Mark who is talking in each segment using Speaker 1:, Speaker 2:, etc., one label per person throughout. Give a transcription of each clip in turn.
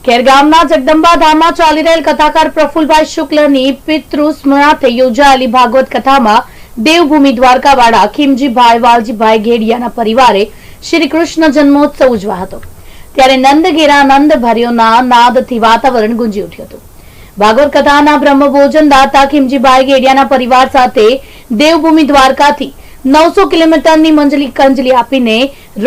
Speaker 1: ખેરગામના જગદંબા ધામમાં ચાલી રહેલ કથાકાર પ્રફુલભાઈ શુક્લની પિતૃ સ્મરણાર્થે યોજાયેલી ભાગવત કથામાં દેવભૂમિ દ્વારકાવાળા ખીમજીભાઈ વાલજીભાઈ ઘેડિયાના પરિવારે શ્રી કૃષ્ણ જન્મોત્સવ ઉજવ્યો હતો। ત્યારે નંદગીરા નંદ ભર્યોના નાદથી વાતાવરણ ગુંજી ઉઠ્યું હતું। ભાગવત કથાના બ્રહ્મભોજન દાતા ખીમજીભાઈ ઘેડિયાના પરિવાર સાથે દેવભૂમિ દ્વારકાથી 900 કિલોમીટરની કંજલી આપીને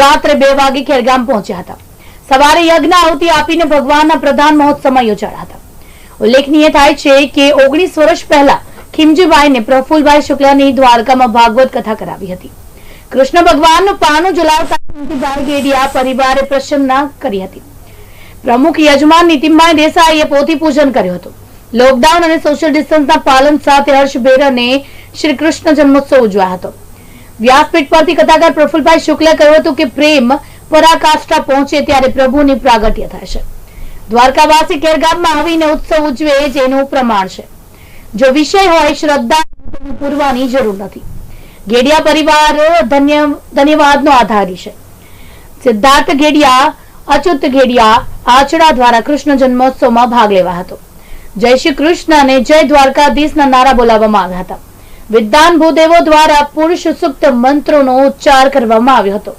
Speaker 1: રાત્રે 2 વાગે ખેરગામ પહોંચ્યા હતા। સવારે યજ્ઞ આહુતિ આપીને ભગવાનના પ્રધાન મહોત્સવમાં યોજાયા હતા। ઉલ્લેખનીય થાય છે કે 19 વર્ષ પહેલા ખીમજીભાઈને પ્રફુલભાઈ શુક્લની દ્વારકામાં ભાગવત કથા કરાવી હતી। કૃષ્ણ ભગવાનનું પાનું જલાવતા ખીમજીભાઈ ઘેડિયા પરિવારે પ્રસન્નતા કરી હતી। પ્રમુખ યજમાન નીતિનભાઈ દેસાઈએ પોથી પૂજન કર્યું હતું। લોકડાઉન અને સોશિયલ ડિસ્ટન્સના પાલન સાથે હર્ષભેર અને શ્રી કૃષ્ણ જન્મોત્સવ ઉજવાયો હતો। વ્યાસપીઠ પરથી કથાકાર પ્રફુલભાઈ શુક્લે કહ્યું હતું કે પ્રેમ પરાકાષ્ઠા પહોંચે ત્યારે પ્રભુની પ્રાગટ્ય થાય છે। દ્વારકાવાસી ખેરગામમાં આવીને ઉત્સવ ઉજવે જેનું પ્રમાણ છે। જો વિષય હોય શ્રદ્ધા પૂરવાની જરૂર નથી। ઘેડિયા પરિવાર ધન્યવાદનો આધારી છે। સિદ્ધાર્થ ઘેડિયા, અચ્યુત ઘેડિયા આચડા દ્વારા કૃષ્ણ જન્મોત્સવમાં ભાગ લેવા હતો। જય શ્રી કૃષ્ણ અને જય દ્વારકાધીશના નારા બોલાવવામાં આવ્યા હતા। વિદ્વાન ભૂદેવો દ્વારા પુરુષ સૂક્ત મંત્રોનો ઉચ્ચાર કરવામાં આવ્યો હતો।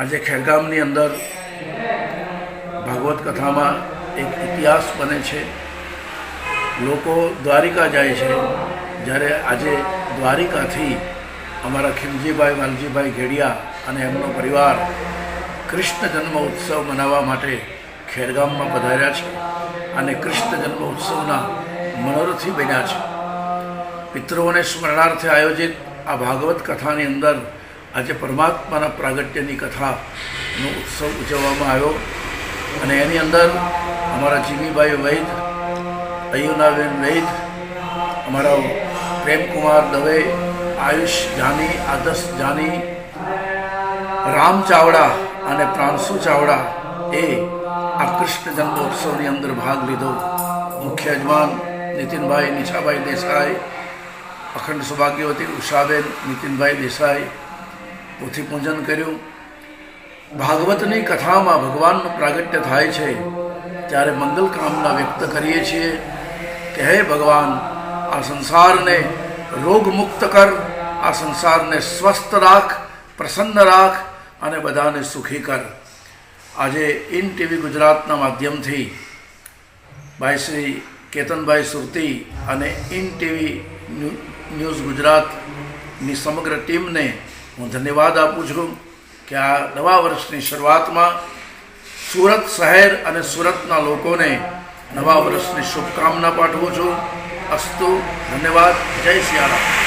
Speaker 2: આજે ખેરગામની અંદર ભાગવત કથામાં એક ઇતિહાસ બને છે। લોકો દ્વારિકા જાય છે, જ્યારે આજે દ્વારિકાથી અમારા ખીમજીભાઈ વાલજીભાઈ ઘેડિયા અને એમનો પરિવાર કૃષ્ણ જન્મ ઉત્સવ મનાવવા માટે ખેરગામમાં પધાર્યા છે અને કૃષ્ણ જન્મ ઉત્સવના મનોરથી બન્યા છે। પિતૃઓને સ્મરણાર્થે આયોજિત આ ભાગવત કથાની અંદર આજે પરમાત્માના પ્રાગટ્યની કથાનો ઉત્સવ ઉજવવામાં આવ્યો અને એની અંદર અમારા જીમીભાઈ વૈદ, અયુનાબેન વૈદ, અમારા પ્રેમકુમાર દવે, આયુષ જાની, આદર્શ જાની, રામ ચાવડા અને પ્રાંશુ ચાવડા એ આ કૃષ્ણ જન્મોત્સવની અંદર ભાગ લીધો। મુખ્ય યજમાન નીતિનભાઈ નીછાભાઈ દેસાઈ, અખંડ સૌભાગ્યવતી ઉષાબેન નીતિનભાઈ દેસાઈ પોથી પૂજન કર્યું। ભાગવતની કથામાં ભગવાનનું પ્રાગટ્ય થાય છે ત્યારે મંગલ કામના વ્યક્ત કરીએ છીએ કે હે ભગવાન, આ સંસારને રોગમુક્ત કર, આ સંસારને સ્વસ્થ રાખ, પ્રસન્ન રાખ અને બધાને સુખી કર। આજે ઇન ટીવી ગુજરાતના માધ્યમથી ભાઈ શ્રી કેતનભાઈ સુરતી અને ઇન ટીવી ન્યૂઝ ગુજરાતની સમગ્ર ટીમને હું ધન્યવાદ આપું છું કે આ નવા વર્ષની શરૂઆતમાં સુરત શહેર અને સુરતના લોકોને નવા વર્ષની શુભકામના પાઠવું છું। અસ્તુ, ધન્યવાદ, જય સિયારામ।